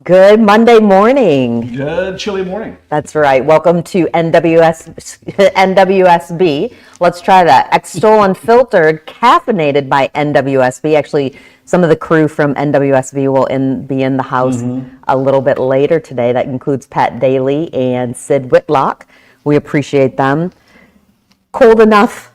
Good Monday morning. Good chilly morning. That's right. Welcome to NWSB. Let's try that. Extol Unfiltered, caffeinated by NWSB. Actually, some of the crew from NWSB will be in the house a little bit later today. That includes Pat Daly and Sid Whitlock. We appreciate them. Cold enough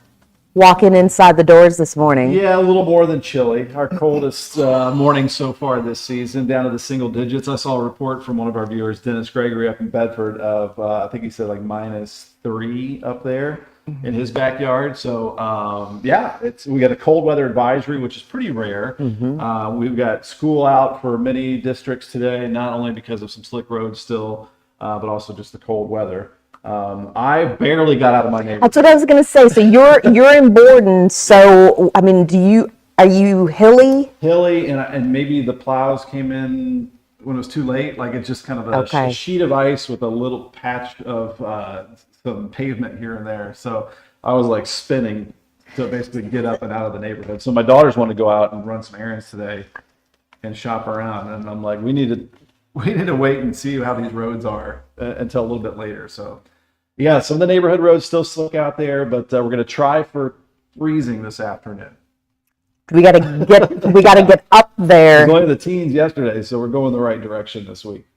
walking inside the doors this morning. Yeah, a little more than chilly. Our coldest morning so far this season, down to the single digits. I saw a report from one of our viewers, Dennis Gregory up in Bedford, of I think he said like -3 up there in his backyard. So yeah, we got a cold weather advisory, which is pretty rare. We've got school out for many districts today, not only because of some slick roads still, but also just the cold weather. I barely got out of my neighborhood. That's what I was going to say. So you're in Borden. So I mean, are you hilly? Hilly, and maybe the plows came in when it was too late. Like it's just kind of a sheet of ice with a little patch of some pavement here and there. So I was like spinning to basically get up and out of the neighborhood. So my daughters want to go out and run some errands today and shop around, and I'm like, we need to wait and see how these roads are until a little bit later. So. Yeah, some of the neighborhood roads still slick out there, but we're going to try for freezing this afternoon. We got to get up there. We were going to the teens yesterday, so we're going the right direction this week.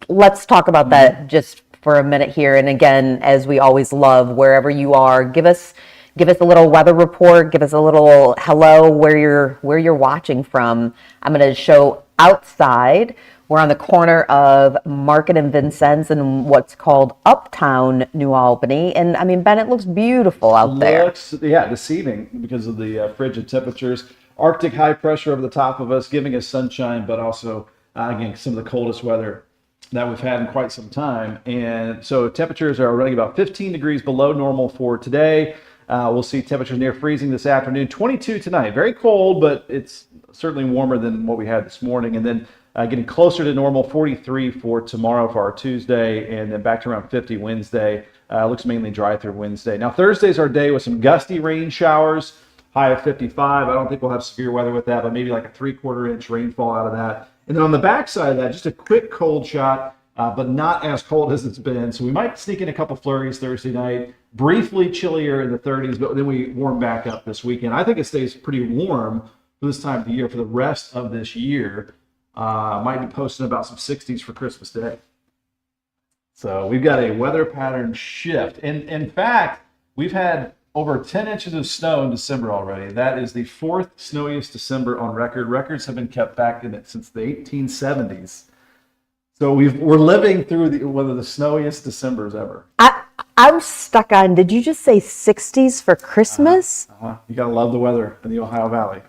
Let's talk about that just for a minute here. And again, as we always love, wherever you are, give us a little weather report. Give us a little hello where you're watching from. I'm going to show outside. We're on the corner of Market and Vincennes in what's called Uptown New Albany. And I mean, Ben, it looks beautiful out there. Yeah, deceiving because of the frigid temperatures. Arctic high pressure over the top of us, giving us sunshine, but also, again, some of the coldest weather that we've had in quite some time. And so temperatures are running about 15 degrees below normal for today. We'll see temperatures near freezing this afternoon, 22 tonight. Very cold, but it's certainly warmer than what we had this morning. And then getting closer to normal, 43 for tomorrow for our Tuesday, and then back to around 50 Wednesday. Looks mainly dry through Wednesday. Now, Thursday's our day with some gusty rain showers, high of 55. I don't think we'll have severe weather with that, but maybe like a 3/4 inch rainfall out of that. And then on the backside of that, just a quick cold shot, but not as cold as it's been. So we might sneak in a couple flurries Thursday night, briefly chillier in the 30s, but then we warm back up this weekend. I think it stays pretty warm for this time of the year for the rest of this year. Might be posting about some 60s for Christmas Day. So we've got a weather pattern shift. And in fact, we've had over 10 inches of snow in December already. That is the 4th snowiest December on record. Records have been kept back in it since the 1870s. So we're living through one of the snowiest Decembers ever. I'm stuck on, did you just say 60s for Christmas? You gotta love the weather in the Ohio Valley.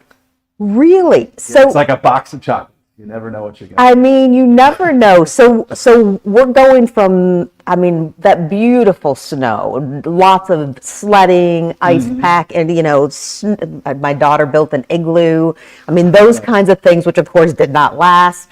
Really? So it's like a box of chocolate. You never know what you get. I mean, you never know. So we're going from, I mean, that beautiful snow, lots of sledding, ice pack, and, my daughter built an igloo. I mean, those kinds of things, which of course did not last,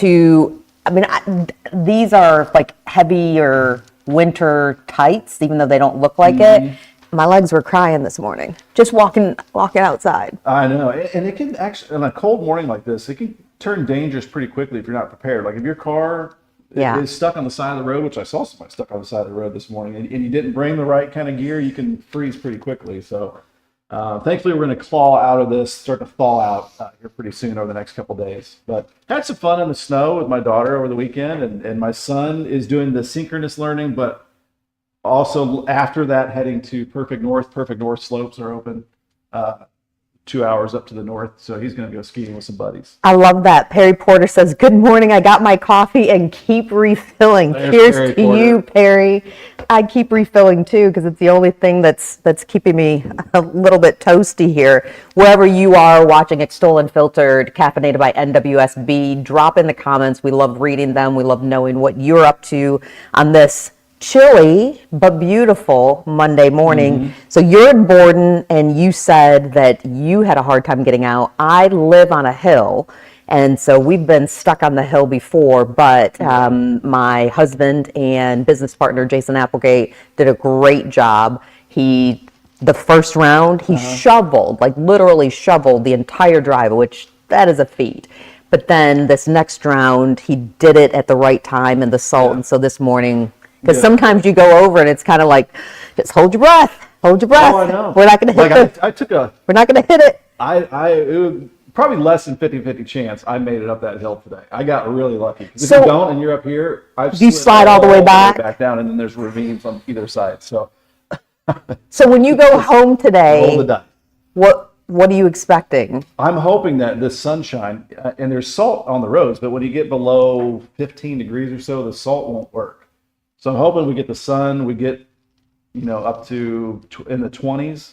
these are like heavier winter tights, even though they don't look like it. My legs were crying this morning, just walking outside. I know, and it can actually, on a cold morning like this, it can turn dangerous pretty quickly if you're not prepared. Like if your car is stuck on the side of the road, which I saw somebody stuck on the side of the road this morning, and you didn't bring the right kind of gear, you can freeze pretty quickly. So thankfully we're going to claw out of this, start to thaw out here pretty soon over the next couple days. But had some fun in the snow with my daughter over the weekend, and my son is doing the synchronous learning, but also after that heading to Perfect North. Perfect North slopes are open 2 hours up to the north, so he's going to go skiing with some buddies. I love that. Perry Porter says, "Good morning. I got my coffee and keep refilling." Cheers to you, Perry. I keep refilling too because it's the only thing that's keeping me a little bit toasty here. Wherever you are watching Extol Unfiltered, caffeinated by NWSB, drop in the comments. We love reading them. We love knowing what you're up to on this chilly but beautiful Monday morning. So you're in Borden, and you said that you had a hard time getting out. I live on a hill, and so we've been stuck on the hill before, but my husband and business partner Jason Applegate did a great job. The first round he shoveled, like literally shoveled the entire driveway, which that is a feat. But then this next round, he did it at the right time in the salt. And so this morning, because sometimes you go over and it's kind of like, just hold your breath, hold your breath. Oh, I know. We're not going to hit we're not going to hit it. It was probably less than 50-50 chance I made it up that hill today. I got really lucky. Because if you don't and you're up here, you slide all the way back down, and then there's ravines on either side. So when you go home today, roll the dice. What are you expecting? I'm hoping that this sunshine, and there's salt on the roads, but when you get below 15 degrees or so, the salt won't work. So I'm hoping we get the sun, we get, up to in the 20s.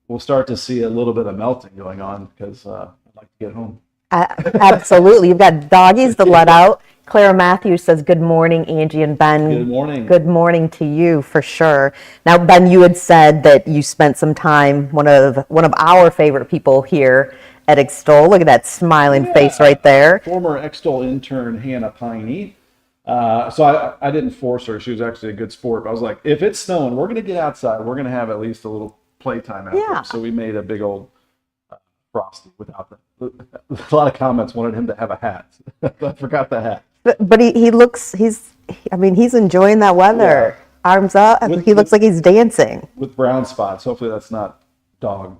We'll start to see a little bit of melting going on because I'd like to get home. Absolutely. You've got doggies to let out. Clara Matthews says, good morning, Angie and Ben. Good morning. Good morning to you, for sure. Now, Ben, you had said that you spent some time, one of our favorite people here at Extol. Look at that smiling face right there. Former Extol intern, Hannah Peine. So I didn't force her. She was actually a good sport. But I was like, if it's snowing, we're going to get outside. We're going to have at least a little playtime out there. So we made a big old Frosty without that. A lot of comments wanted him to have a hat. I forgot the hat. But he's enjoying that weather. Yeah. Arms up. He looks like he's dancing. With brown spots. Hopefully that's not dog.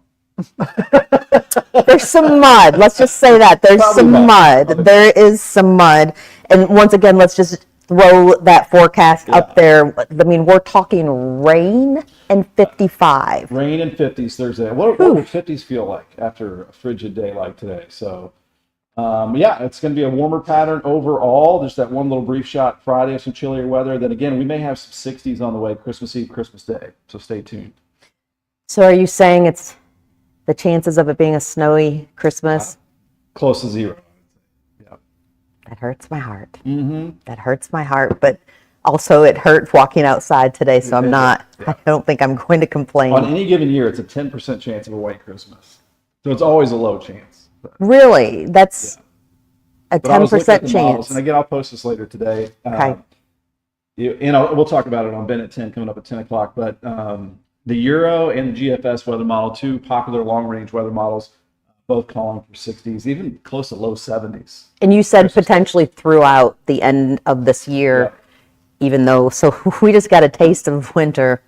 There's some mud. Let's just say that. There's some mud. There is some mud. And once again, let's just throw that forecast up there. I mean, we're talking rain and 55. Rain and 50s Thursday. What would 50s feel like after a frigid day like today? So, it's going to be a warmer pattern overall. There's that one little brief shot Friday of some chillier weather. Then again, we may have some 60s on the way Christmas Eve, Christmas Day. So stay tuned. So are you saying it's the chances of it being a snowy Christmas? Close to zero. That hurts my heart. Mm-hmm. That hurts my heart, but also it hurt walking outside today, so I don't think I'm going to complain. On any given year, it's a 10% chance of a white Christmas. So it's always a low chance. Really? That's a 10% chance. And again, I'll post this later today. Okay. We'll talk about it on Ben at 10, coming up at 10 o'clock. But the Euro and the GFS weather model, two popular long-range weather models, both calling for 60s, even close to low 70s. And you said potentially throughout the end of this year, even though, so we just got a taste of winter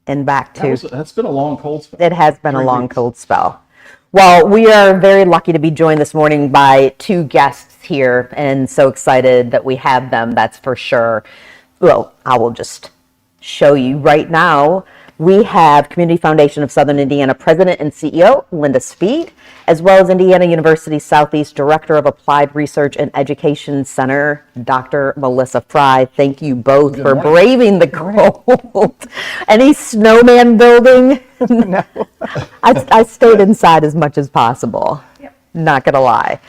and back to. That's been a long cold spell. It has been a long cold spell. Well, we are very lucky to be joined this morning by two guests here, and so excited that we have them, that's for sure. Well, I will just show you right now. We have Community Foundation of Southern Indiana President and CEO, Nwsb, as well as Indiana University Southeast Director of Applied Research and Education Center, Dr. Melissa Fry. Thank you both for braving the cold. Any snowman building? No. I stayed inside as much as possible. Yep. Not going to lie.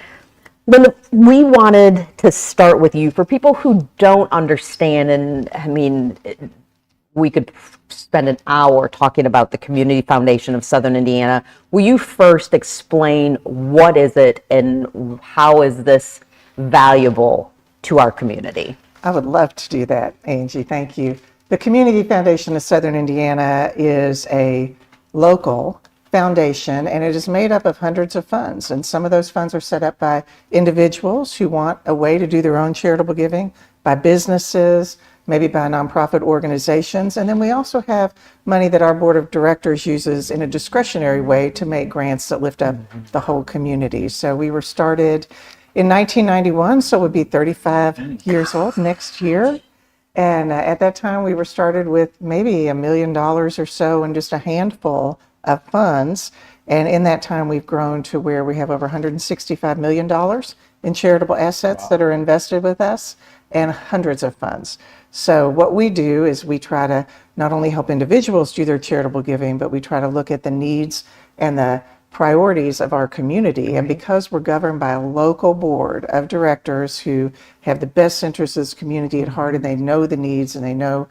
We wanted to start with you. For people who don't understand, and I mean, we could spend an hour talking about the Community Foundation of Southern Indiana. Will you first explain what is it and how is this valuable to our community? I would love to do that, Angie. Thank you. The Community Foundation of Southern Indiana is a local foundation, and it is made up of hundreds of funds. And some of those funds are set up by individuals who want a way to do their own charitable giving, by businesses, maybe by nonprofit organizations. And then we also have money that our board of directors uses in a discretionary way to make grants that lift up the whole community. So we were started in 1991, so we'll be 35 years old next year. And at that time, we were started with maybe $1 million or so and just a handful of funds. And in that time, we've grown to where we have over $165 million in charitable assets that are invested with us, and hundreds of funds. So what we do is we try to not only help individuals do their charitable giving, but we try to look at the needs and the priorities of our community. And because we're governed by a local board of directors who have the best interests of the community at heart, and they know the needs and they know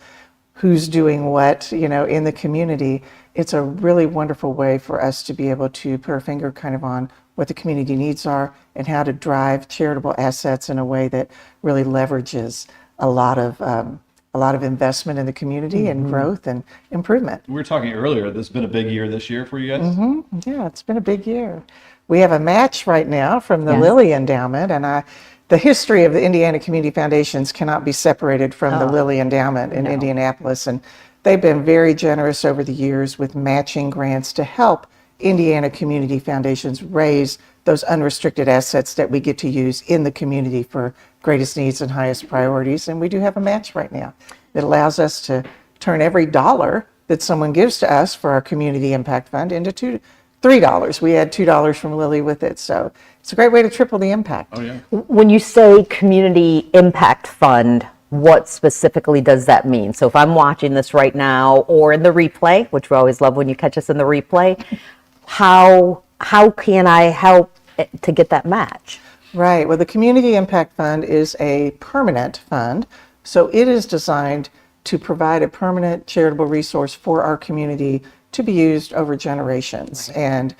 who's doing what, in the community, it's a really wonderful way for us to be able to put our finger kind of on what the community needs are and how to drive charitable assets in a way that really leverages a lot of investment in the community and growth and improvement. We were talking earlier, this has been a big year this year for you guys? Yeah, it's been a big year. We have a match right now from the Yes. Lilly Endowment, and the history of the Indiana Community Foundations cannot be separated from the Lilly Endowment in Indianapolis, and they've been very generous over the years with matching grants to help Indiana Community Foundations raise those unrestricted assets that we get to use in the community for greatest needs and highest priorities. And we do have a match right now that allows us to turn every dollar that someone gives to us for our community impact fund into $3. We had $2 from Lilly with it. So it's a great way to triple the impact. Oh, yeah. When you say community impact fund, what specifically does that mean? So if I'm watching this right now or in the replay, which we always love when you catch us in the replay, how can I help to get that match? Right. Well, the Community Impact Fund is a permanent fund. So it is designed to provide a permanent charitable resource for our community to be used over generations. Right. And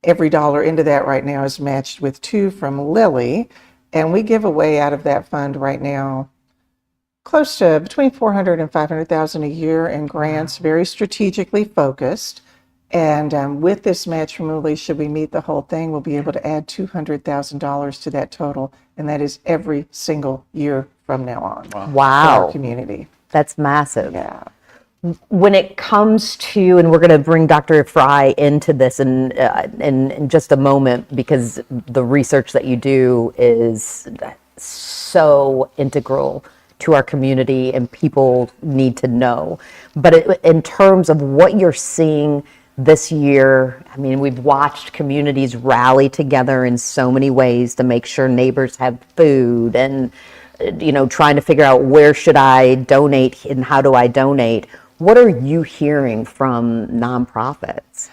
every dollar into that right now is matched with $2 from Lilly. And we give away out of that fund right now close to between $400,000 and $500,000 a year in grants, very strategically focused. And with this match from Lilly, should we meet the whole thing, we'll be able to add $200,000 to that total. And that is every single year from now on. Wow. For our community. That's massive. Yeah. When it comes to, and we're going to bring Dr. Fry into this in just a moment, because the research that you do is so integral to our community and people need to know. But in terms of what you're seeing this year, I mean, we've watched communities rally together in so many ways to make sure neighbors have food and, trying to figure out where should I donate and how do I donate. What are you hearing from nonprofits?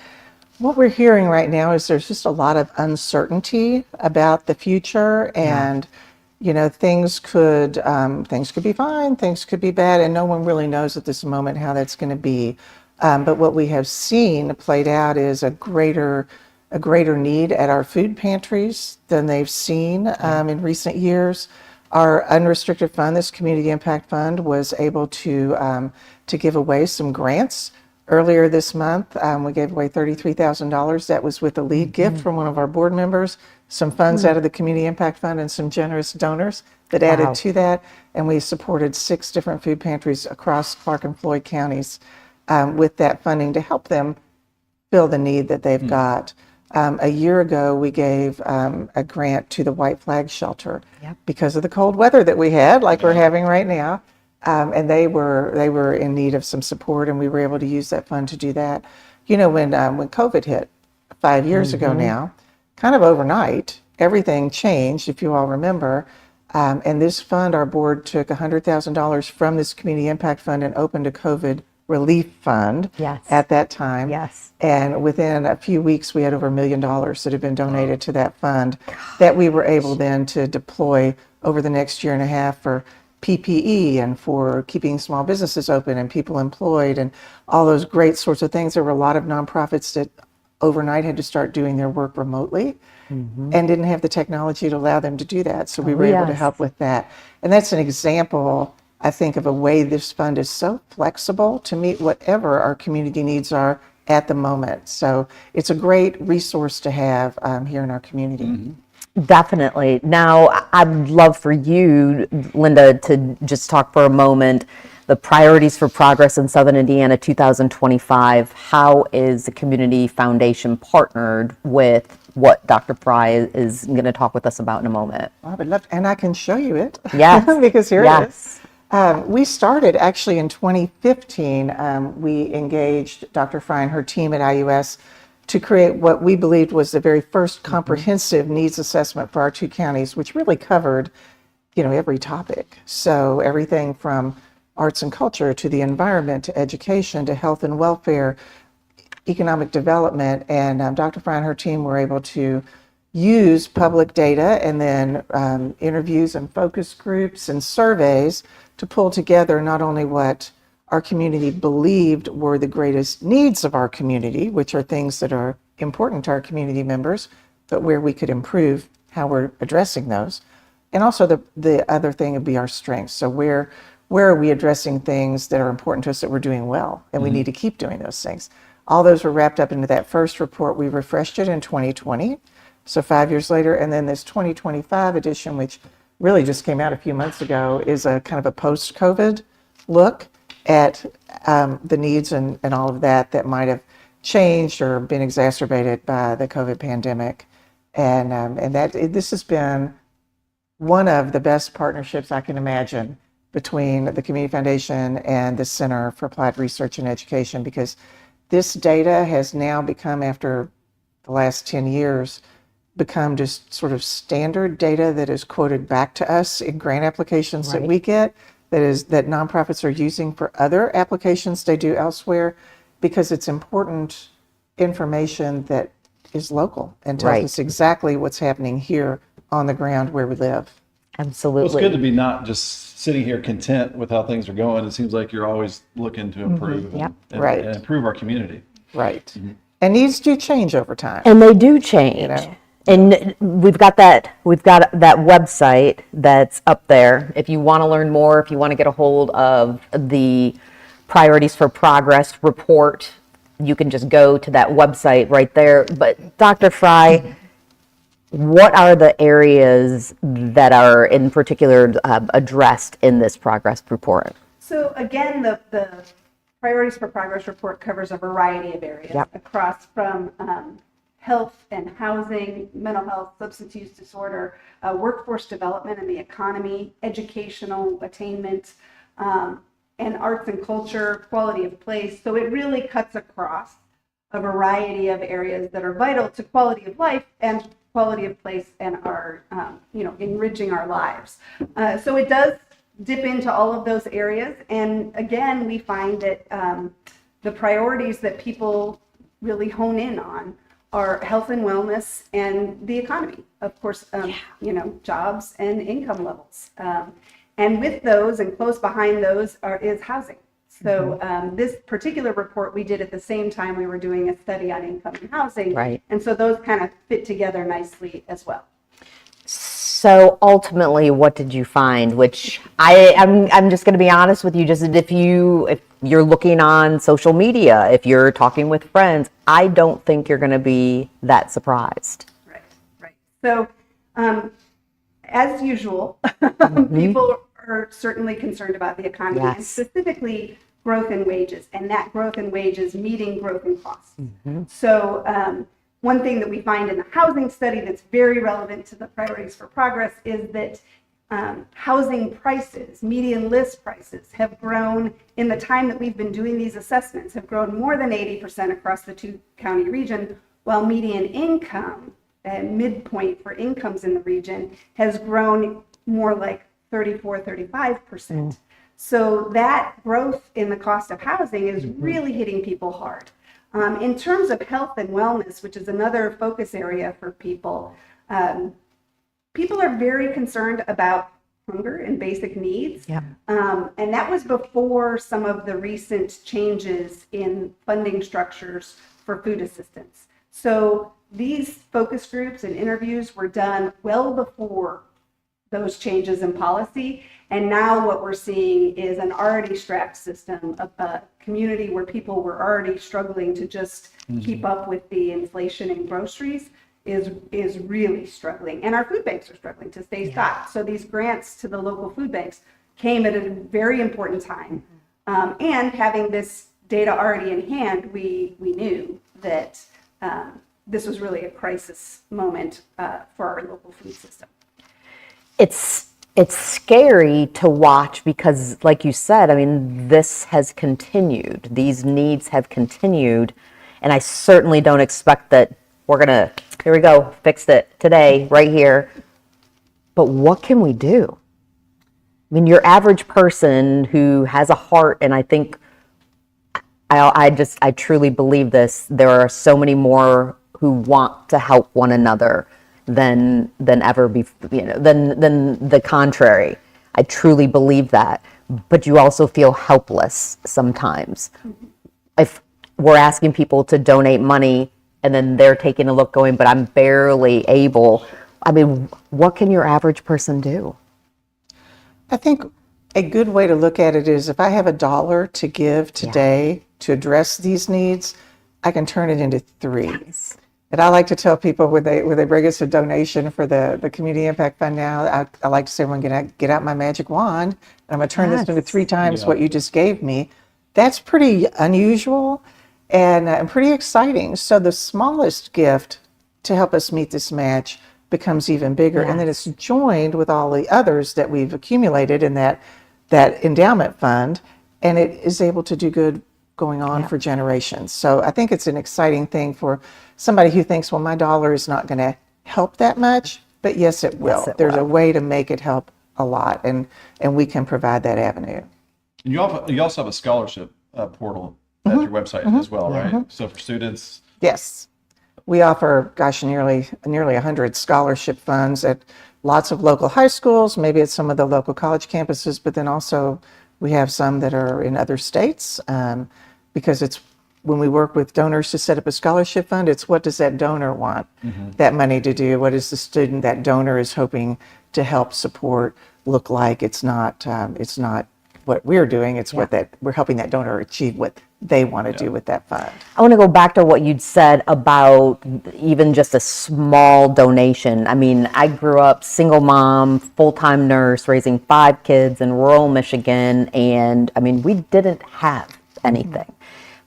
What we're hearing right now is there's just a lot of uncertainty about the future, and things could be fine, things could be bad, and no one really knows at this moment how that's going to be. But what we have seen played out is a greater need at our food pantries than they've seen in recent years. Our unrestricted fund, this Community Impact Fund, was able to give away some grants. Earlier this month, we gave away $33,000. That was with a lead gift from one of our board members, some funds out of the Community Impact Fund, and some generous donors that added to that. And we supported 6 different food pantries across Clark and Floyd counties with that funding to help them fill the need that they've got. A year ago, we gave a grant to the White Flag Shelter because of the cold weather that we had, like we're having right now. And they were in need of some support, and we were able to use that fund to do that. When COVID hit 5 years ago now, kind of overnight, everything changed, if you all remember. And this fund, our board took $100,000 from this Community Impact Fund and opened a COVID relief fund at that time. Yes. And within a few weeks, we had over $1 million that had been donated to that fund that we were able then to deploy over the next year and a half for PPE and for keeping small businesses open and people employed and all those great sorts of things. There were a lot of nonprofits that overnight had to start doing their work remotely and didn't have the technology to allow them to do that. So we were able to help with that. And that's an example, I think, of a way this fund is so flexible to meet whatever our community needs are at the moment. So it's a great resource to have here in our community. Definitely. Now, I'd love for you, Linda, to just talk for a moment, the priorities for progress in Southern Indiana 2025. How is the Community Foundation partnered with what Dr. Fry is going to talk with us about in a moment? I would love, and I can show you it. Yes. Because here it is. We started actually in 2015. We engaged Dr. Fry and her team at IUS to create what we believed was the very first comprehensive needs assessment for our 2 counties, which really covered, every topic. So everything from arts and culture to the environment to education to health and welfare, economic development. And Dr. Fry and her team were able to use public data and then interviews and focus groups and surveys to pull together not only what our community believed were the greatest needs of our community, which are things that are important to our community members, but where we could improve how we're addressing those. And also the other thing would be our strengths. So where are we addressing things that are important to us that we're doing well, and we need to keep doing those things. All those were wrapped up into that first report. We refreshed it in 2020, so 5 years later. And then this 2025 edition, which really just came out a few months ago, is a kind of a post-COVID look at the needs and all of that might have changed or been exacerbated by the COVID pandemic. And this has been one of the best partnerships I can imagine between the Community Foundation and the Center for Applied Research and Education, because this data has now become, after the last 10 years, become just sort of standard data that is quoted back to us in grant applications that we get, that nonprofits are using for other applications they do elsewhere, because it's important information that is local and tells us exactly what's happening here on the ground where we live. Absolutely. Well, it's good to be not just sitting here content with how things are going. It seems like you're always looking to improve and improve our community. Right. And needs do change over time. And they do change. And we've got that website that's up there. If you want to learn more, if you want to get a hold of the Priorities for Progress report, you can just go to that website right there. But Dr. Fry, what are the areas that are in particular addressed in this progress report? So again, the Priorities for Progress report covers a variety of areas across from health and housing, mental health, substance use disorder, workforce development and the economy, educational attainment, and arts and culture, quality of place. So it really cuts across a variety of areas that are vital to quality of life and quality of place and our, enriching our lives. So it does dip into all of those areas. And again, we find that the priorities that people really hone in on are health and wellness and the economy, of course, jobs and income levels. And with those and close behind those is housing. So this particular report we did at the same time we were doing a study on income and housing. Right. And so those kind of fit together nicely as well. So ultimately, what did you find? Which I'm just going to be honest with you. Just if you're looking on social media, if you're talking with friends, I don't think you're going to be that surprised. Right. So, as usual, people are certainly concerned about the economy and specifically growth in wages, and that growth in wages meeting growth in costs. So. One thing that we find in the housing study that's very relevant to the Priorities for Progress is that housing prices, median list prices, have grown in the time that we've been doing these assessments, have grown more than 80% across the 2-county region, while median income, midpoint for incomes in the region, has grown more like 34-35%. So that growth in the cost of housing is really hitting people hard. In terms of health and wellness, which is another focus area for people, people are very concerned about hunger and basic needs. And that was before some of the recent changes in funding structures for food assistance. So these focus groups and interviews were done well before those changes in policy. And now what we're seeing is an already strapped system of a community where people were already struggling to just keep up with the inflation in groceries is really struggling. And our food banks are struggling to stay stocked. So these grants to the local food banks came at a very important time. And having this data already in hand, we knew that this was really a crisis moment for our local food system. It's scary to watch because, like you said, I mean, this has continued. These needs have continued, and I certainly don't expect that we're gonna, here we go, fixed it today, right here. But what can we do? I mean, your average person who has a heart, and I think, I truly believe this, there are so many more who want to help one another than ever before, than the contrary. I truly believe that, but you also feel helpless sometimes. If we're asking people to donate money and then they're taking a look going, but I'm barely able. I mean, what can your average person do? I think a good way to look at it is if I have $1 to give today to address these needs, I can turn it into 3. And I like to tell people when they bring us a donation for the Community Impact Fund now, I like to say, I'm going to get out my magic wand, and I'm going to turn this into 3 times what you just gave me. That's pretty unusual and pretty exciting. So the smallest gift to help us meet this match becomes even bigger. And then it's joined with all the others that we've accumulated in that endowment fund, and it is able to do good going on for generations. So I think it's an exciting thing for somebody who thinks, well, my dollar is not going to help that much, but yes, it will. There's a way to make it help a lot, and we can provide that avenue. And you also have a scholarship portal at your website as well, right? So for students. Yes. We offer, nearly 100 scholarship funds at lots of local high schools, maybe at some of the local college campuses, but then also we have some that are in other states, because it's when we work with donors to set up a scholarship fund, it's what does that donor want that money to do? What is the student that donor is hoping to help support look like? It's not what we're doing, it's what that we're helping that donor achieve what they want to do with that fund. I want to go back to what you'd said about even just a small donation. I mean, I grew up single mom, full-time nurse, raising 5 kids in rural Michigan, and I mean, we didn't have anything.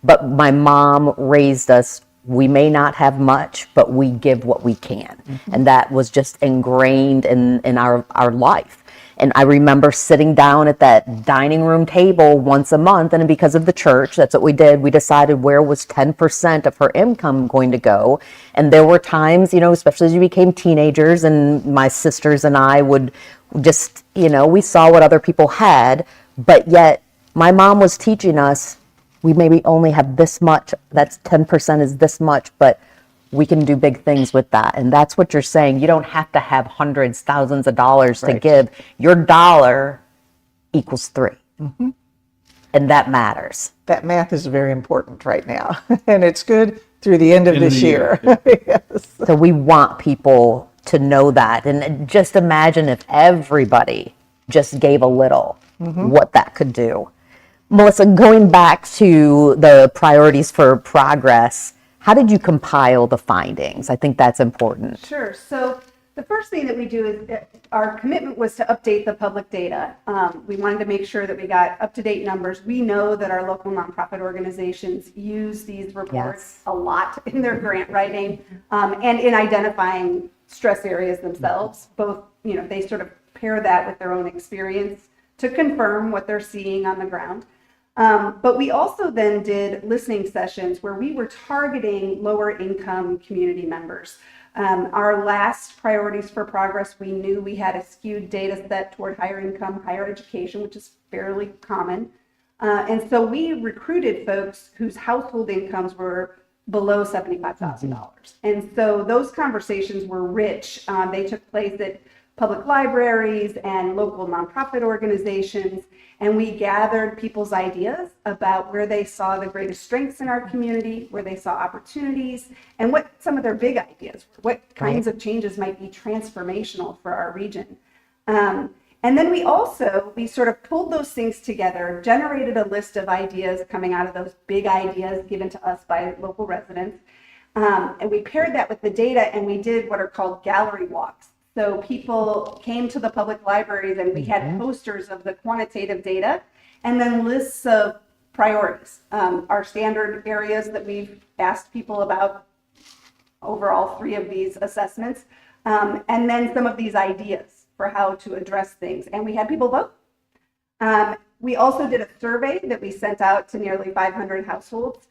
But my mom raised us. We may not have much, but we give what we can. And that was just ingrained in our life. And I remember sitting down at that dining room table once a month, and because of the church, that's what we did. We decided where was 10% of her income going to go. And there were times, especially as you became teenagers, and my sisters and I would just, we saw what other people had, but yet my mom was teaching us, we maybe only have this much, that's 10% is this much, but we can do big things with that. And that's what you're saying. You don't have to have hundreds, thousands of dollars to give. Your dollar equals 3. And that matters. That math is very important right now. And it's good through the end of this year. Yes. So we want people to know that. And just imagine if everybody just gave a little, what that could do. Melissa, going back to the priorities for progress, how did you compile the findings? I think that's important. Sure. So the first thing that we do is our commitment was to update the public data. We wanted to make sure that we got up-to-date numbers. We know that our local nonprofit organizations use these reports a lot in their grant writing and in identifying stress areas themselves. Both, they sort of pair that with their own experience to confirm what they're seeing on the ground. But we also then did listening sessions where we were targeting lower income community members. Our last priorities for progress, we knew we had a skewed data set toward higher income, higher education, which is fairly common. And so we recruited folks whose household incomes were below $75,000. And so those conversations were rich. They took place at public libraries and local nonprofit organizations, and we gathered people's ideas about where they saw the greatest strengths in our community, where they saw opportunities, and what some of their big ideas were, what kinds of changes might be transformational for our region. And then we sort of pulled those things together, generated a list of ideas coming out of those big ideas given to us by local residents, and we paired that with the data, and we did what are called gallery walks. So people came to the public libraries and we had posters of the quantitative data and then lists of priorities, our standard areas that we've asked people about over all 3 of these assessments, and then some of these ideas for how to address things. And we had people vote. We also did a survey that we sent out to nearly 500 households.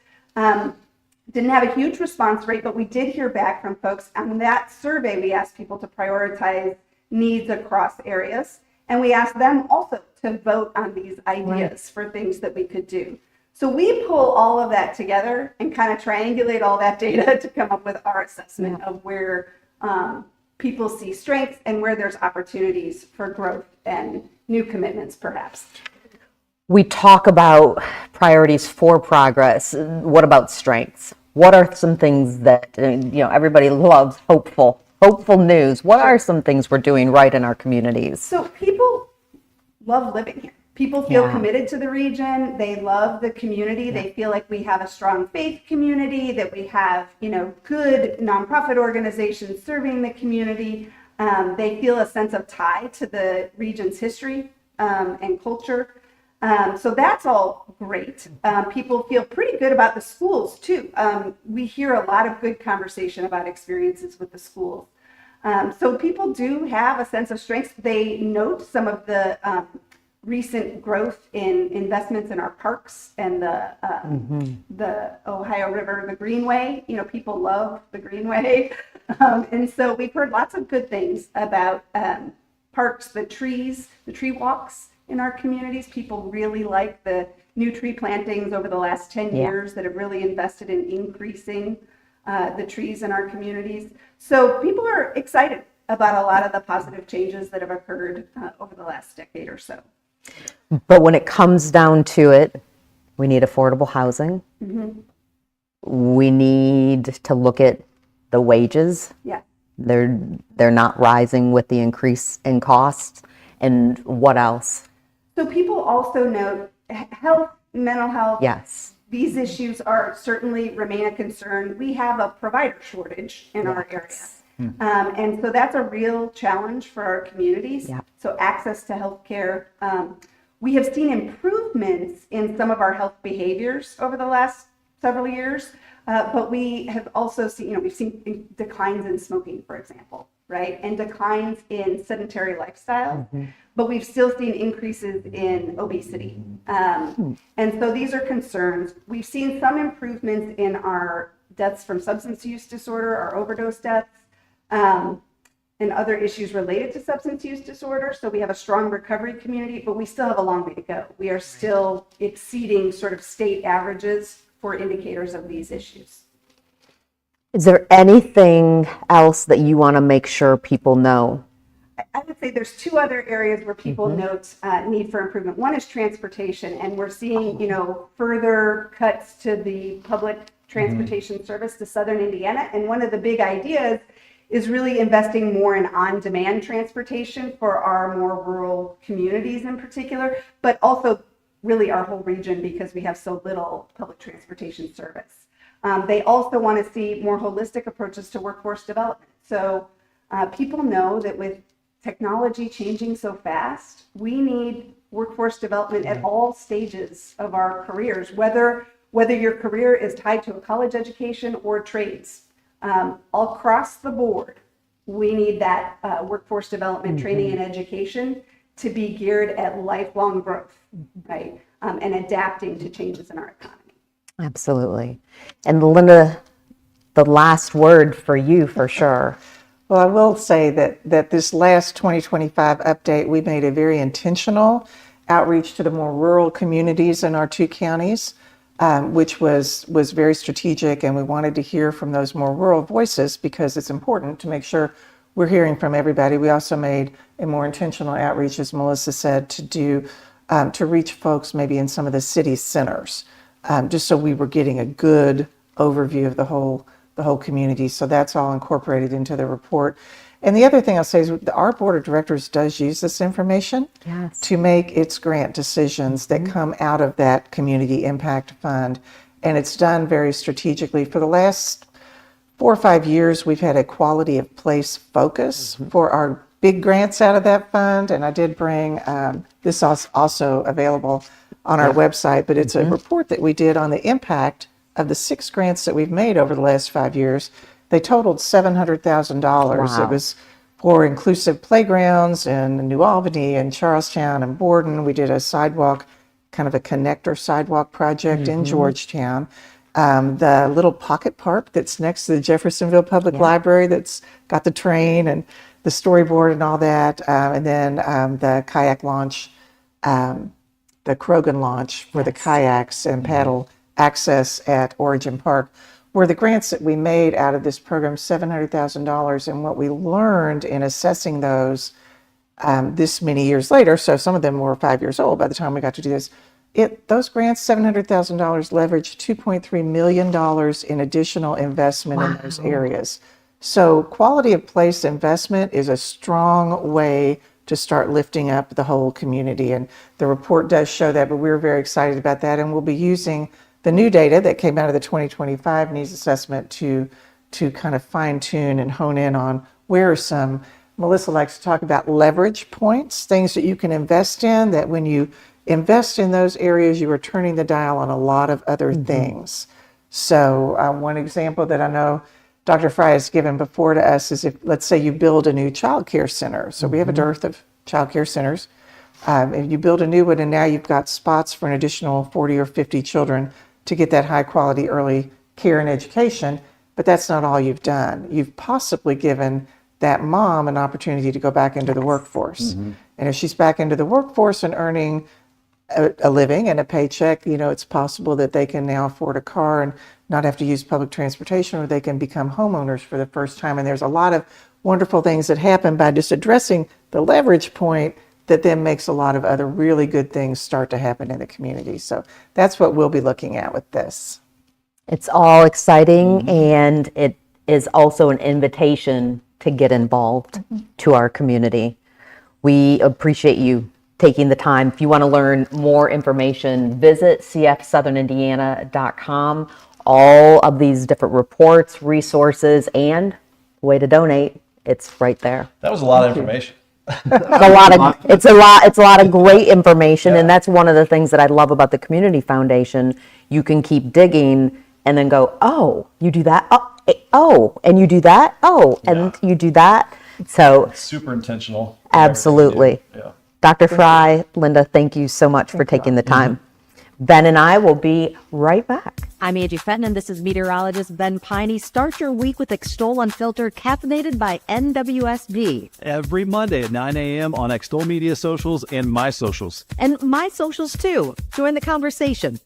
Didn't have a huge response rate, but we did hear back from folks. On that survey, we asked people to prioritize needs across areas, and we asked them also to vote on these ideas for things that we could do. So we pull all of that together and kind of triangulate all that data to come up with our assessment of where people see strengths and where there's opportunities for growth and new commitments, perhaps. We talk about priorities for progress. What about strengths? What are some things that, everybody loves hopeful news. What are some things we're doing right in our communities? So people love living here. People feel Yeah. committed to the region. They love the community. They feel like we have a strong faith community, that we have, good nonprofit organizations serving the community. They feel a sense of tie to the region's history and culture. So that's all great. People feel pretty good about the schools too. We hear a lot of good conversation about experiences with the schools. So people do have a sense of strength. They note some of the recent growth in investments in our parks and the Ohio River, the Greenway. People love the Greenway. And so we've heard lots of good things about parks, the trees, the tree walks in our communities. People really like the new tree plantings over the last 10 years that have really invested in increasing the trees in our communities. So people are excited about a lot of the positive changes that have occurred over the last decade or so. But when it comes down to it, we need affordable housing. We need to look at the wages. Yeah. They're not rising with the increase in costs. And what else? So people also note health, mental health. Yes. These issues are certainly remain a concern. We have a provider shortage in our area. And so that's a real challenge for our communities. Yeah. So access to healthcare. We have seen improvements in some of our health behaviors over the last several years, but we have also seen, we've seen declines in smoking, for example, right? And declines in sedentary lifestyle, but we've still seen increases in obesity. And so these are concerns. We've seen some improvements in our deaths from substance use disorder, our overdose deaths, and other issues related to substance use disorder. So we have a strong recovery community, but we still have a long way to go. We are still exceeding sort of state averages for indicators of these issues. Is there anything else that you want to make sure people know? I would say there's two other areas where people note need for improvement. One is transportation, and we're seeing, further cuts to the public transportation service to Southern Indiana. And one of the big ideas is really investing more in on-demand transportation for our more rural communities in particular, but also really our whole region because we have so little public transportation service. They also want to see more holistic approaches to workforce development. So people know that with technology changing so fast, we need workforce development at all stages of our careers, whether your career is tied to a college education or trades. All across the board, we need that workforce development, training, and education to be geared at lifelong growth, right? And adapting to changes in our economy. Absolutely. And Linda, the last word for you for sure. Well, I will say that this last 2025 update, we made a very intentional outreach to the more rural communities in our two counties, which was very strategic, and we wanted to hear from those more rural voices because it's important to make sure we're hearing from everybody. We also made a more intentional outreach, as Melissa said, to reach folks maybe in some of the city centers, just so we were getting a good overview of the whole community. So that's all incorporated into the report. And the other thing I'll say is our board of directors does use this information to make its grant decisions that come out of that community impact fund. And it's done very strategically. For the last 4 or 5 years, we've had a quality of place focus for our big grants out of that fund. And I did bring this also available on our website, but it's a report that we did on the impact of the 6 grants that we've made over the last 5 years. They totaled $700,000. Wow. It was for inclusive playgrounds in New Albany and Charlestown and Borden. We did a sidewalk, kind of a connector sidewalk project in Georgetown. The little pocket park that's next to the Jeffersonville Public Library that's got the train and the storyboard and all that. And then the kayak launch, the Krogan launch for the kayaks and paddle access at Origin Park, were the grants that we made out of this program, $700,000. And what we learned in assessing those this many years later, so some of them were 5 years old by the time we got to do this, those grants, $700,000, leveraged $2.3 million in additional investment in those areas. So quality of place investment is a strong way to start lifting up the whole community. And the report does show that, but we're very excited about that. And we'll be using the new data that came out of the 2025 needs assessment to kind of fine tune and hone in on where are some, Melissa likes to talk about leverage points, things that you can invest in, that when you invest in those areas, you are turning the dial on a lot of other things. So one example that I know Dr. Fry has given before to us is if, let's say you build a new child care center. So we have a dearth of child care centers. If you build a new one and now you've got spots for an additional 40 or 50 children to get that high quality early care and education, but that's not all you've done. You've possibly given that mom an opportunity to go back into the workforce. And if she's back into the workforce and earning a living and a paycheck, it's possible that they can now afford a car and not have to use public transportation, or they can become homeowners for the first time. And there's a lot of wonderful things that happen by just addressing the leverage point that then makes a lot of other really good things start to happen in the community. So that's what we'll be looking at with this. It's all exciting, and it is also an invitation to get involved to our community. We appreciate you taking the time. If you want to learn more information, visit cfsouthernindiana.com. All of these different reports, resources, and way to donate, it's right there. That was a lot of information. It's a lot of great information, and that's one of the things that I love about the Community Foundation. You can keep digging and then go, oh, you do that, oh, and you do that, and you do that. So It's super intentional. absolutely. Yeah. Dr. Fry, Linda, thank you so much for taking the time. Ben and I will be right back. I'm Angie Fenton, and this is meteorologist Ben Peine. Start your week with Extol Unfiltered, caffeinated by Nwsb. Every Monday at 9 a.m. on Extol Media Socials and My Socials. And my socials, too. Join the conversation.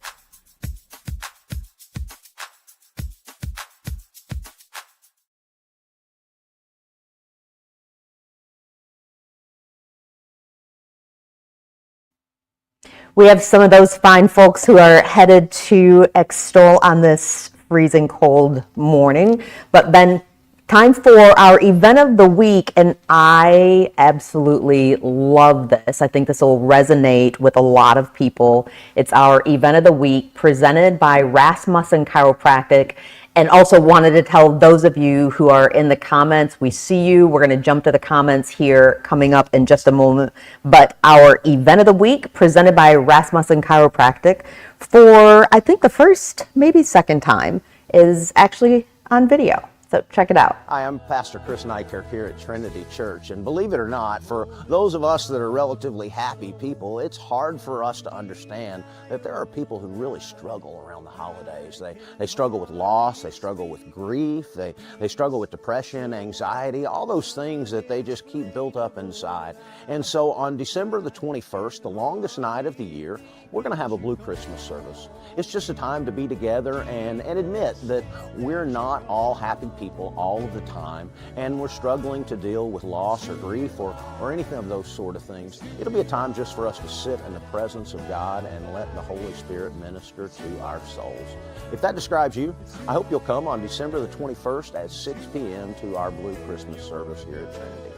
We have some of those fine folks who are headed to Extol on this freezing cold morning. But Ben, time for our event of the week, and I absolutely love this. I think this will resonate with a lot of people. It's our event of the week presented by Rasmussen Chiropractic. And also wanted to tell those of you who are in the comments, we see you. We're going to jump to the comments here coming up in just a moment. But our event of the week presented by Rasmussen Chiropractic for, I think, the first, maybe second time is actually on video. So check it out. Hi, I'm Pastor Chris Nykerk here at Trinity Church, and believe it or not, for those of us that are relatively happy people, it's hard for us to understand that there are people who really struggle around the holidays. They struggle with loss, they struggle with grief, they struggle with depression, anxiety, all those things that they just keep built up inside. And so on December the 21st, the longest night of the year, we're going to have a Blue Christmas service. It's just a time to be together and admit that we're not all happy people all of the time, and we're struggling to deal with loss or grief or anything of those sort of things. It'll be a time just for us to sit in the presence of God and let the Holy Spirit minister to our souls. If that describes you, I hope you'll come on December the 21st at 6 p.m. to our Blue Christmas service here at Trinity.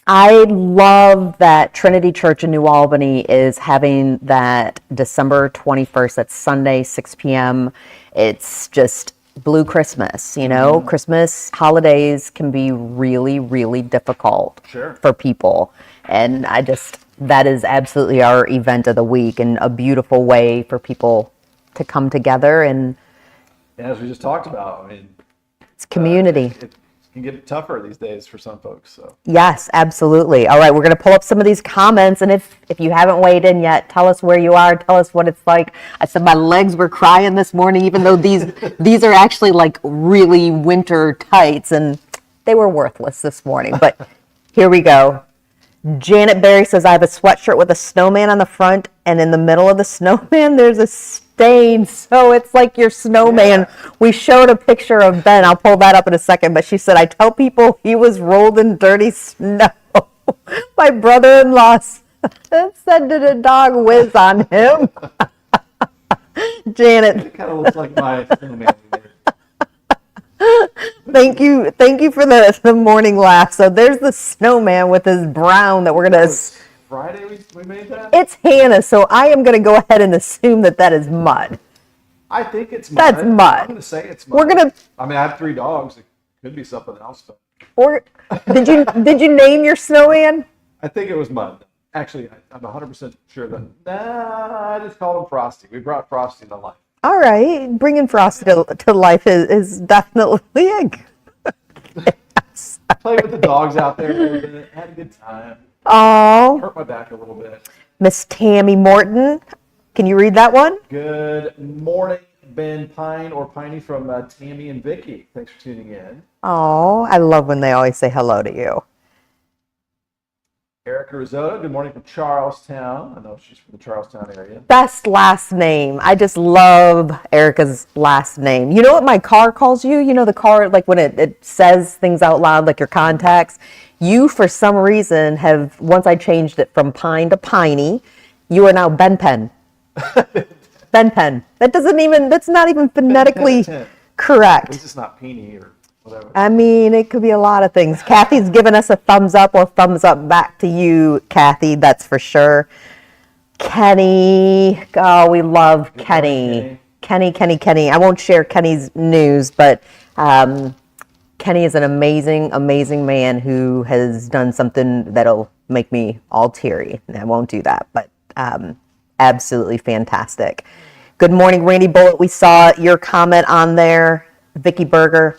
I love that Trinity Church in New Albany is having that December 21st, that's Sunday, 6 p.m. It's just Blue Christmas, Christmas holidays can be really, really difficult for people. And that is absolutely our event of the week, and a beautiful way for people to come together. And As we just talked about, it's community. It can get tougher these days for some folks. So Yes, absolutely. All right, we're going to pull up some of these comments, and if you haven't weighed in yet, tell us where you are, tell us what it's like. I said my legs were crying this morning, even though these are actually like really winter tights, and they were worthless this morning. But here we go. Janet Berry says, I have a sweatshirt with a snowman on the front, and in the middle of the snowman, there's a stain. So it's like your snowman. Yeah. We showed a picture of Ben. I'll pull that up in a second. But she said, I tell people he was rolled in dirty snow. My brother-in-law said, did a dog whiz on him? Janet, It kind of looks like my snowman. thank you for the morning laugh. So there's the snowman with his brown that we're gonna. Friday we made that? It's Hannah, so I am gonna go ahead and assume that is mud. I think it's mud. That's mud. I'm going to say it's mud. We're gonna. I mean, I have 3 dogs. It could be something else, but Or did you name your snowman? I think it was mud. Actually, I'm 100% sure that. Nah, I just called him Frosty. We brought Frosty to life. All right, bringing Frosty to life is definitely a good. Played with the dogs out there a little bit. Had a good time. Oh, Hurt my back a little bit. Miss Tammy Morton, can you read that one? Good morning, Ben Peine or Piney from Tammy and Vicky. Thanks for tuning in. Oh, I love when they always say hello to you. Erica Risotto, good morning from Charlestown. I know she's from the Charlestown area. Best last name. I just love Erica's last name. You know what my car calls you? You know the car, like when it says things out loud, like your contacts. You, for some reason, have, once I changed it from Pine to Piney, you are now Ben Pen. Ben Pen. That's not even phonetically correct. At least it's not Peine or whatever. I mean, it could be a lot of things. Kathy's given us a thumbs up or thumbs up back to you, Kathy, that's for sure. Kenny, oh, we love Kenny. Kenny. I won't share Kenny's news, but Kenny is an amazing, amazing man who has done something that'll make me all teary. I won't do that, but absolutely fantastic. Good morning, Randy Bullitt. We saw your comment on there. Vicky Berger.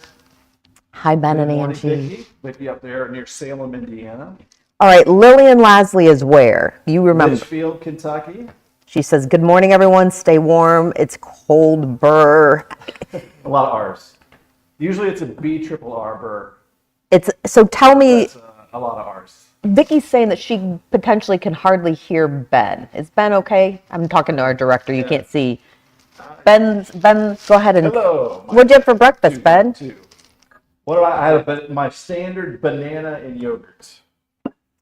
Hi, Ben and Angie. Vicky up there near Salem, Indiana. All right, Lillian Lasley is where? You remember? Litchfield, Kentucky. She says, good morning, everyone. Stay warm. It's cold, burr. A lot of R's. Usually it's a B-triple-R burr. So tell me, That's a lot of R's. Vicky's saying that she potentially can hardly hear Ben. Is Ben okay? I'm talking to our director. You can't see. Ben, go ahead and. Hello. What'd you have for breakfast, Ben? What do I have? My standard banana and yogurt.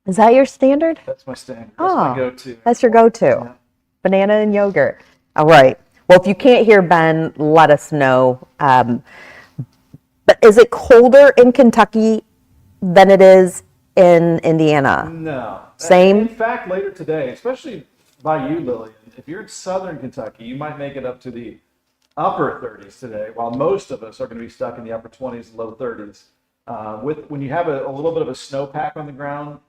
Is that your standard? That's my standard. That's my go-to. That's your go-to. Yeah. Banana and yogurt. All right. Well, if you can't hear Ben, let us know. But is it colder in Kentucky than it is in Indiana? No. Same? In fact, later today, especially by you, Lillian, if you're in southern Kentucky, you might make it up to the upper 30s today, while most of us are going to be stuck in the upper 20s and low 30s. When you have a little bit of a snowpack on the ground,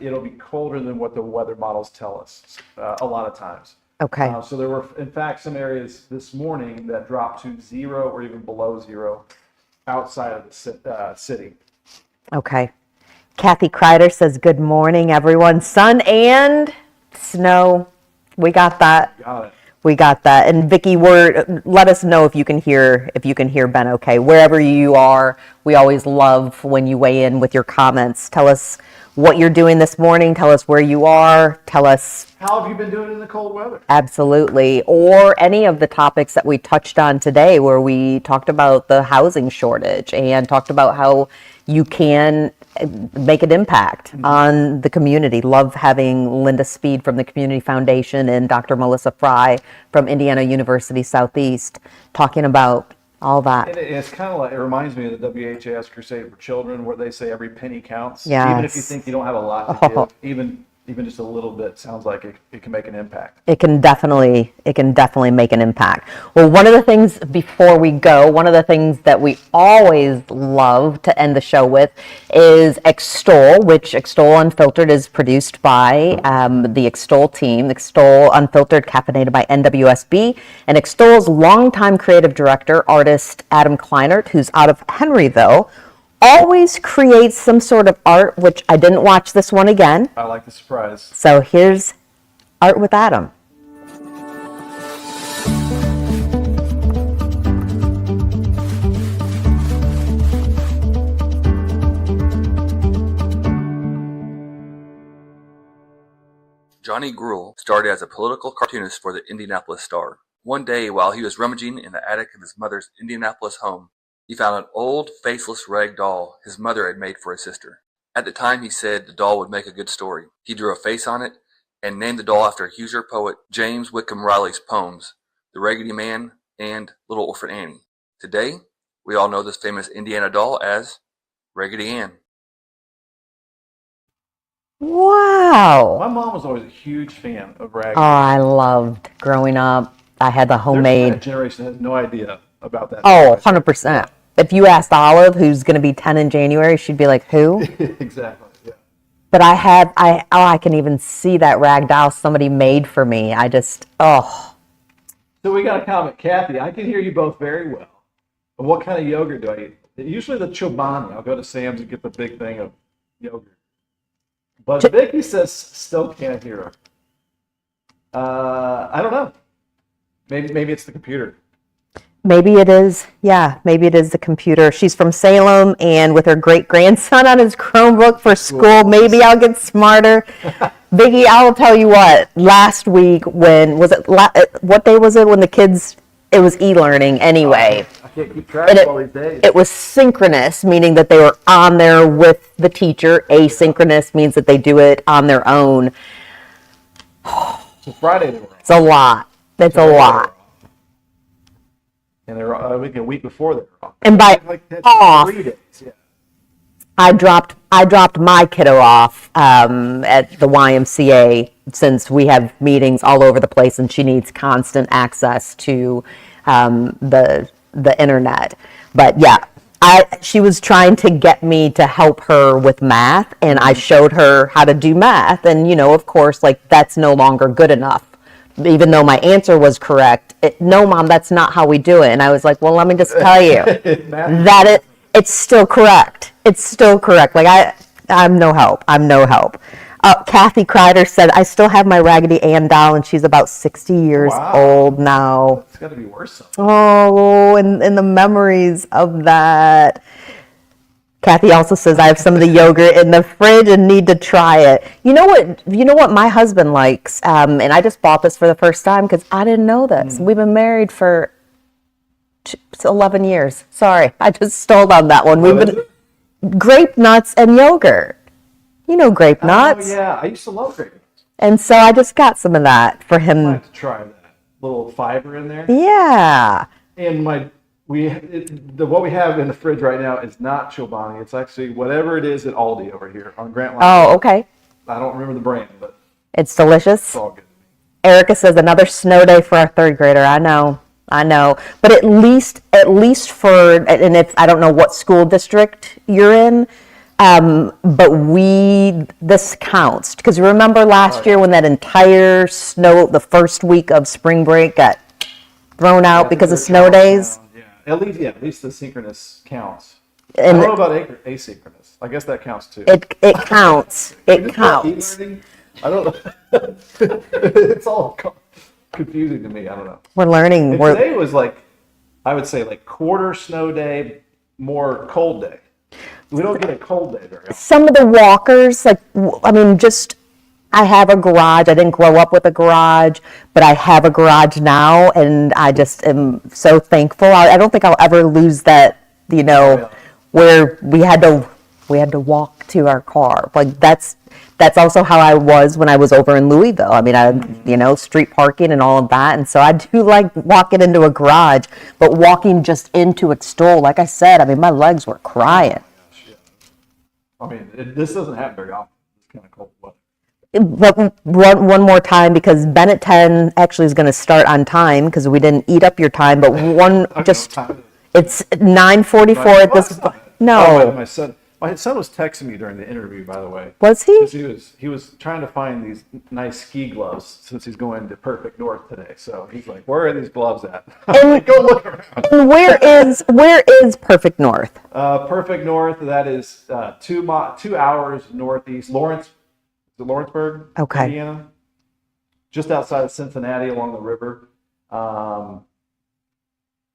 it'll be colder than what the weather models tell us a lot of times. Okay. So there were, in fact, some areas this morning that dropped to 0 or even below 0 outside of the city. Okay. Kathy Kreider says, good morning, everyone. Sun and snow. We got that. Got it. We got that. And Vicky, let us know if you can hear Ben okay. Wherever you are, we always love when you weigh in with your comments. Tell us what you're doing this morning. Tell us where you are. Tell us how have you been doing in the cold weather? Absolutely. Or any of the topics that we touched on today, where we talked about the housing shortage and talked about how you can make an impact on the community. Love having Linda Speed from the Community Foundation and Dr. Melissa Fry from Indiana University Southeast talking about all that. And it's kind of like, it reminds me of the WHAS Crusade for Children, where they say every penny counts. Yes. Even if you think you don't have a lot to give, even just a little bit sounds like it can make an impact. It can definitely make an impact. Well, one of the things before we go, one of the things that we always love to end the show with is Extol, which Extol Unfiltered is produced by the Extol team, Extol Unfiltered, caffeinated by Nwsb, and Extol's longtime creative director, artist Adam Kleinert, who's out of Henryville, always creates some sort of art, which I didn't watch this one again. I like the surprise. So here's Art with Adam. Johnny Gruel started as a political cartoonist for the Indianapolis Star. One day, while he was rummaging in the attic of his mother's Indianapolis home, he found an old, faceless rag doll his mother had made for his sister. At the time, he said the doll would make a good story. He drew a face on it and named the doll after Hoosier poet James Whitcomb Riley's poems, the Raggedy Man, and Little Orphan Annie. Today, we all know this famous Indiana doll as Raggedy Ann. Wow. My mom was always a huge fan of Raggedy. Oh, I loved growing up. I had the There's homemade. that generation that has no idea about that. Oh, 100%. If you asked Olive, who's going to be 10 in January, she'd be like, who? Exactly. Yeah. But I can even see that rag doll somebody made for me. Oh. So we got a comment, Kathy. I can hear you both very well. But what kind of yogurt do I eat? Usually the Chobani. I'll go to Sam's and get the big thing of yogurt. But Vicky says still can't hear her. I don't know. Maybe it's the computer. Maybe it is. Yeah, maybe it is the computer. She's from Salem and with her great-grandson on his Chromebook for school. Maybe I'll get smarter. Vicky, I will tell you what, last week what day was it when the kids, it was e-learning anyway. I can't keep track of all these days. It was synchronous, meaning that they were on there with the teacher. Asynchronous means that they do it on their own. So Friday they were off. It's a lot. It's a lot. And they were a week before they were off. And by off, 3 days. Yeah. I dropped my kiddo off at the YMCA since we have meetings all over the place and she needs constant access to the internet. But yeah, she was trying to get me to help her with math, and I showed her how to do math, and of course, like, that's no longer good enough. Even though my answer was correct, no, Mom, that's not how we do it. And I was like, well, let me just tell you that it's still correct. It's still correct. Like, I'm no help. I'm no help. Kathy Kreider said, I still have my Raggedy Ann doll, and she's about 60 years old now. It's got to be worse. Oh, and the memories of that. Kathy also says, I have some of the yogurt in the fridge and need to try it. You know what my husband likes? And I just bought this for the first time because I didn't know this. We've been married for 11 years. Sorry, I just stole on that one. We've been grape nuts and yogurt. You know grape nuts. Oh, yeah. I used to love grape nuts. And so I just got some of that for him. I have to try that. Little fiber in there. Yeah. And what we have in the fridge right now is not Chobani. It's actually whatever it is at Aldi over here on Grant Line. Oh, okay. I don't remember the brand, but it's delicious. it's all good. Erica says another snow day for our third grader. I know. But at least for, and if I don't know what school district you're in, but this counts. Because remember last year when that entire snow, the first week of spring break got thrown out because of snow days? Yeah. At least the synchronous counts. I don't know about asynchronous. I guess that counts too. It counts. It counts. I don't know. It's all confusing to me. I don't know. We're learning. Today was I would say quarter snow day, more cold day. We don't get a cold day very often. Some of the walkers, I have a garage. I didn't grow up with a garage, but I have a garage now, and I just am so thankful. I don't think I'll ever lose that, where we had to walk to our car. Like that's also how I was when I was over in Louisville. I street parking and all of that, and so I do like walking into a garage, but walking just into Extol, like I said, my legs were crying. This doesn't happen very often. It's kind of cold weather. But one more time, because Bennett 10 actually is going to start on time because we didn't eat up your time. But it's 9:44 at this. No, my son was texting me during the interview. By the way, was he? Because he was trying to find these nice ski gloves since he's going to Perfect North today. So he's like, "Where are these gloves at?" Go look around. And where is Perfect North? Perfect North. That is 2 hours northeast Lawrenceburg, okay. Indiana, just outside of Cincinnati along the river. And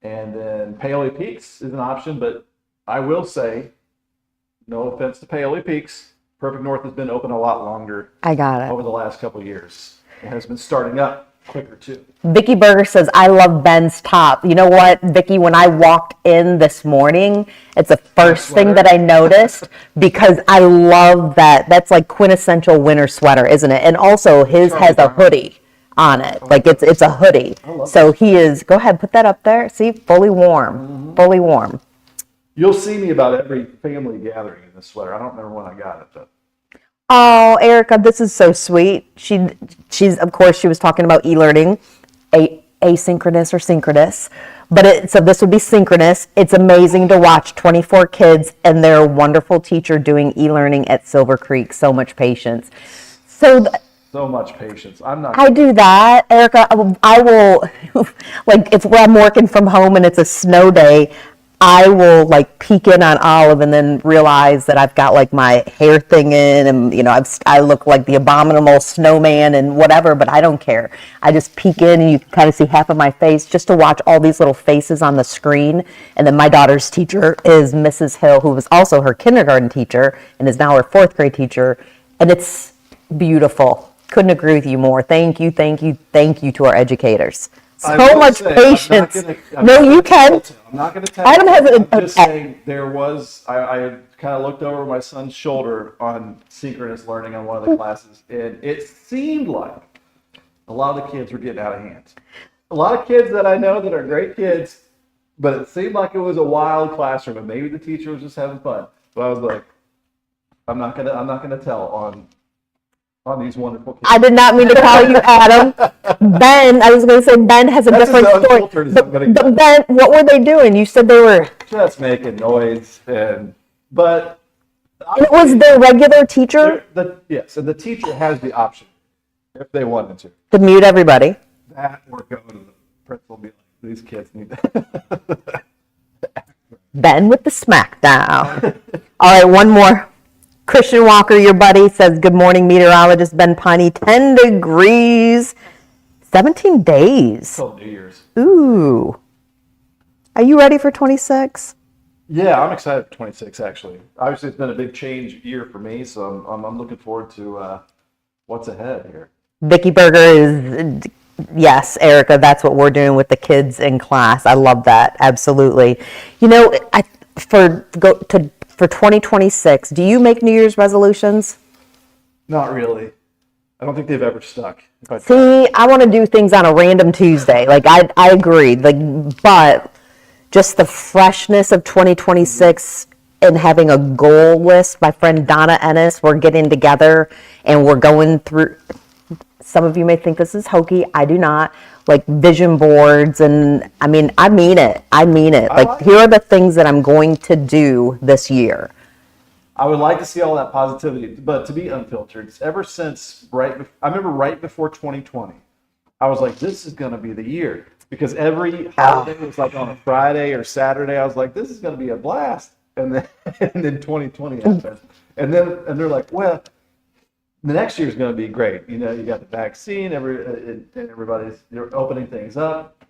then Paoli Peaks is an option, but I will say, no offense to Paoli Peaks, Perfect North has been open a lot longer. I got it. Over the last couple of years. It has been starting up quicker too. Vicky Berger says, I love Ben's top. You know what, Vicky, when I walked in this morning, it's the first thing that I noticed because I love that. That's like quintessential winter sweater, isn't it? And also his has a hoodie on it. Like it's a hoodie. So he is, go ahead, put that up there. See, fully warm, fully warm. You'll see me about every family gathering in this sweater. I don't remember when I got it, but. Oh, Erica, this is so sweet. She's of course, she was talking about e-learning, asynchronous or synchronous, but so this would be synchronous. It's amazing to watch 24 kids and their wonderful teacher doing e-learning at Silver Creek. So much patience. So much patience. I do that, Erica. I will like if I'm working from home and it's a snow day, I will like peek in on Olive and then realize that I've got like my hair thing in and, you know, I look like the abominable snowman and whatever, but I don't care. I just peek in and you can kind of see half of my face just to watch all these little faces on the screen. And then my daughter's teacher is Mrs. Hill, who was also her kindergarten teacher and is now her 4th grade teacher. And it's beautiful. Couldn't agree with you more. Thank you, thank you, thank you to our educators. So much patience. No, you can. I'm not going to tell Adam has I'm just saying there was, I kind of looked over my son's shoulder on synchronous learning on one of the classes, and it seemed like a lot of the kids were getting out of hand. A lot of kids that I know that are great kids, but it seemed like it was a wild classroom, and maybe the teacher was just having fun. But I was like, I'm not gonna tell on these wonderful kids. I did not mean to call you Adam. Ben, I was going to say Ben has a different story. But Ben, what were they doing? You said they were just making noise, but it was their regular teacher. Yes, and the teacher has the option if they wanted to Mute everybody. That or go to the principal and be like, these kids need that. Ben with the smackdown. All right, one more. Christian Walker, your buddy, says, good morning, meteorologist Ben Peine. 10 degrees, 17 days. Till New Year's. Ooh. Are you ready for 26? Yeah, I'm excited for 26, actually. Obviously, it's been a big change year for me, so I'm looking forward to what's ahead here. Vicky Berger is, yes, Erica, that's what we're doing with the kids in class. I love that. Absolutely. You know, for 2026, do you make New Year's resolutions? Not really. I don't think they've ever stuck. See, I want to do things on a random Tuesday. Like, I agree. Like, but just the freshness of 2026 and having a goal list. My friend Donna Ennis, we're getting together and we're going through. Some of you may think this is hokey. I do not. Like vision boards, and I mean it. Like, here are the things that I'm going to do this year. I would like to see all that positivity, but to be unfiltered, ever since I remember right before 2020, I was like, this is going to be the year, because every holiday was like on a Friday or Saturday. I was like, this is going to be a blast, and then 2020 happened, and they're like, well, the next year is going to be great. You know, you got the vaccine, everybody's opening things up.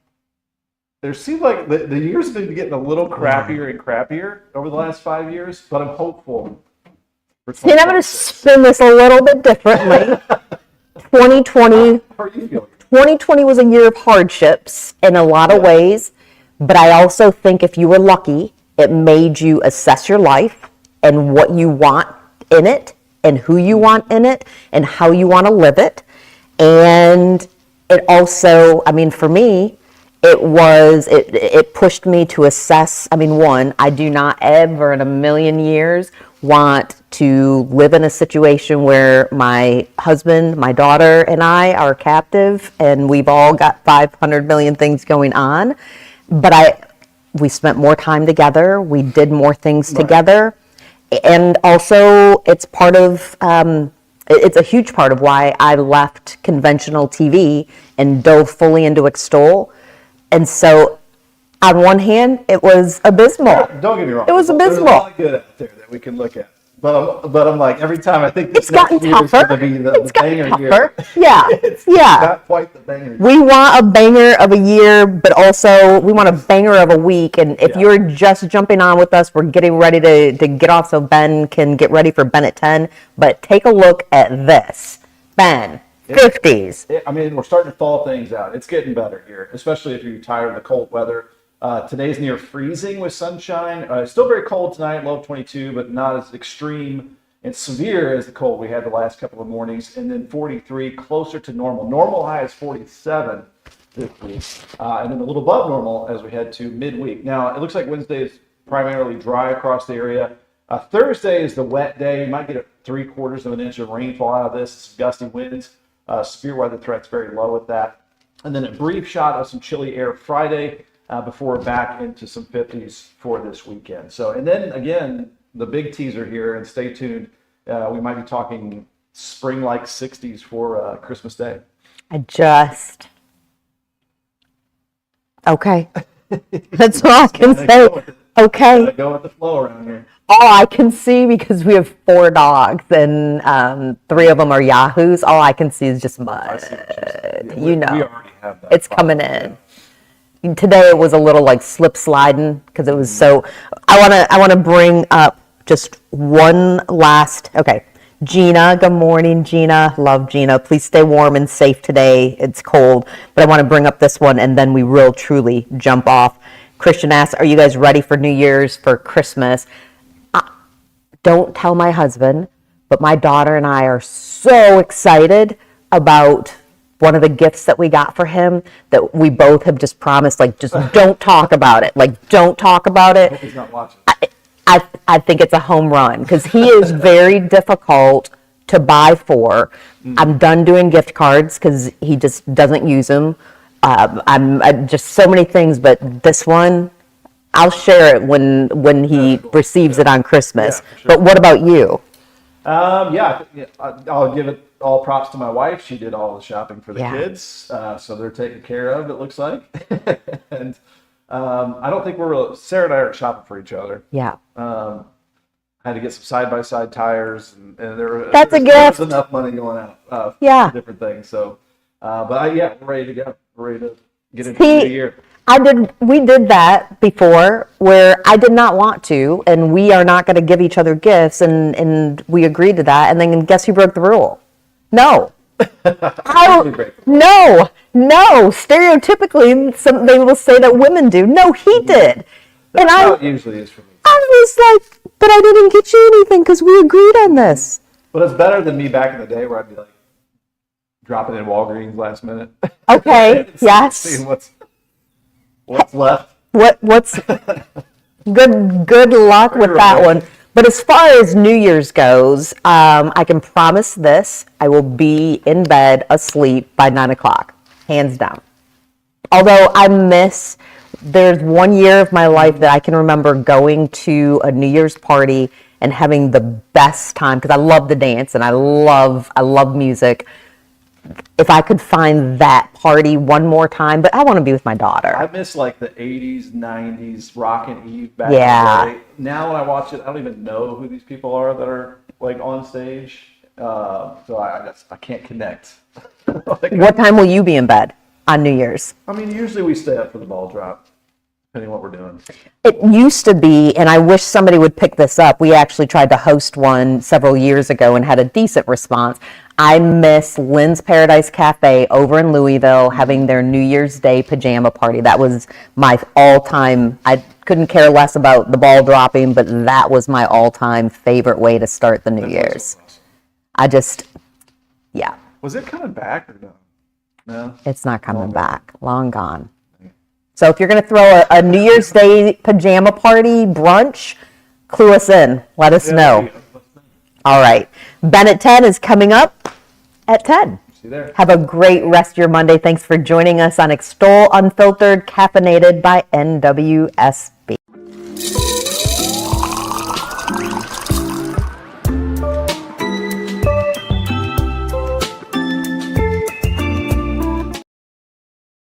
There seems like the years have been getting a little crappier and crappier over the last 5 years, but I'm hopeful. See, and I'm going to spin this a little bit differently. 2020. How are you feeling? 2020 was a year of hardships in a lot of ways, but I also think if you were lucky, it made you assess your life and what you want in it, and who you want in it, and how you want to live it. And it also, I mean, for me, it pushed me to assess. I mean, one, I do not ever in a million years want to live in a situation where my husband, my daughter, and I are captive, and we've all got 500 million things going on. But we spent more time together. We did more things together. And also, it's part of, it's a huge part of why I left conventional TV and dove fully into Extol. And so, on one hand, it was abysmal. Don't get me wrong. It was abysmal. There's a lot of good out there that we can look at. But I'm like, every time I think It's gotten tougher. Going to be the banger Tougher. year. Yeah, It's yeah. not quite the banger. We want a banger of a year, but also we want a banger of a week. And if you're just jumping on with us, we're getting ready to get off so Ben can get ready for Ben at 10. But take a look at this. Ben, 50s. I mean, we're starting to thaw things out. It's getting better here, especially if you're tired of the cold weather. Today's near freezing with sunshine. Still very cold tonight, low of 22, but not as extreme And severe is the cold we had the last couple of mornings, and then 43 closer to normal. Normal high is 47 this week, and then a little above normal as we head to midweek. Now, it looks like Wednesday is primarily dry across the area. Thursday is the wet day. You might get 3/4 of an inch of rainfall out of this. Some gusty winds. Severe weather threats very low with that. And then a brief shot of some chilly air Friday before we're back into some 50s for this weekend. So, and then again, the big teaser here, and stay tuned. We might be talking spring-like 60s for Christmas Day. Okay. That's all I can say. Okay. Gotta go with the flow around here. All I can see, because we have 4 dogs and 3 of them are Yahoos, all I can see is just mud. We already have that. It's coming in. Today it was a little like slip sliding because it was so. I want to bring up just one last. Okay, Gina. Good morning, Gina. Love Gina. Please stay warm and safe today. It's cold, but I want to bring up this one, and then we will truly jump off. Christian asks, "Are you guys ready for New Year's, for Christmas?" Don't tell my husband, but my daughter and I are so excited about one of the gifts that we got for him that we both have just promised, like, just don't talk about it. Like, don't talk about it. I hope he's not watching. I think it's a home run because he is very difficult to buy for. I'm done doing gift cards because he just doesn't use them. I'm just so many things, but this one, I'll share it when he receives it on Christmas. Yeah, for sure. But what about you? I'll give it all props to my wife. She did all the shopping for the Yeah. kids, so they're taken care of, it looks like. And I don't think Sarah and I aren't shopping for each other. Yeah. I had to get some side-by-side tires, and That's a gift. There's enough money going out Yeah. for different things. So, we're ready to go. We're ready to get into the new year. We did that before where I did not want to, and we are not going to give each other gifts, and we agreed to that, and then guess who broke the rule? No. No. Stereotypically, they will say that women do. No, he did. That's how it usually is for me. I was like, but I didn't get you anything because we agreed on this. But it's better than me back in the day where I'd be like dropping in Walgreens last minute. Okay, yes. Seeing what's left. What's good luck with that one. But as far as New Year's goes, I can promise this: I will be in bed asleep by 9:00, hands down. Although there's one year of my life that I can remember going to a New Year's party and having the best time because I love to dance and I love music. If I could find that party one more time, but I want to be with my daughter. I miss like the 80s, 90s Rockin' Eve back Yeah. in the day. Now when I watch it, I don't even know who these people are that are like on stage. So I can't connect. What time will you be in bed on New Year's? I mean, usually we stay up for the ball drop, depending on what we're doing. It used to be, and I wish somebody would pick this up. We actually tried to host one several years ago and had a decent response. I miss Lynn's Paradise Cafe over in Louisville having their New Year's Day pajama party. That was my all-time, I couldn't care less about the ball dropping, but that was my all-time favorite way to start the New Year's. Awesome. Yeah. Was it coming back or no? No? It's not coming back. Long gone. So if you're going to throw a New Year's Day pajama party brunch, clue us in. Let us know. All right. Ben at 10 is coming up at 10. See you there. Have a great rest of your Monday. Thanks for joining us on Extol Unfiltered, Caffeinated by NWSB.